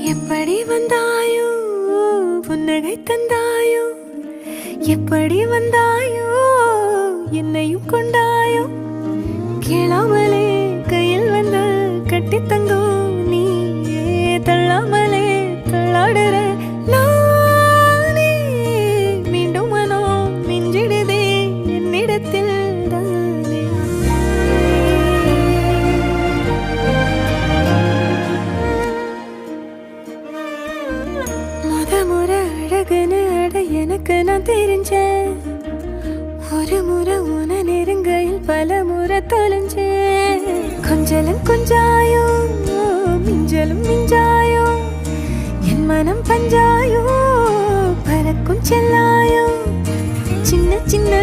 எப்படி வந்தாயோ புன்னகை தந்தாயோ எப்படி வந்தாயோ என்னையும் கொண்டாயோ கேளாமலே கையில் வந்து கட்டி தங்கோ நீ தள்ளாமலே தள்ளாடுற நானே மீண்டும் மனோ மிஞ்சிடுதே என்னிடத்தில் தானே முறை அழகுன்னு அட எனக்கு நான் தெரிஞ்சேன் ஒரு முறை உன நெருங்கையில் பல முறை தொலைஞ்சேன் கொஞ்சலும் கொஞ்சாயோ மிஞ்சலும் மிஞ்சாயோ என் மனம் பஞ்சாயோ பறக்கும் செல்லாயோ சின்ன சின்ன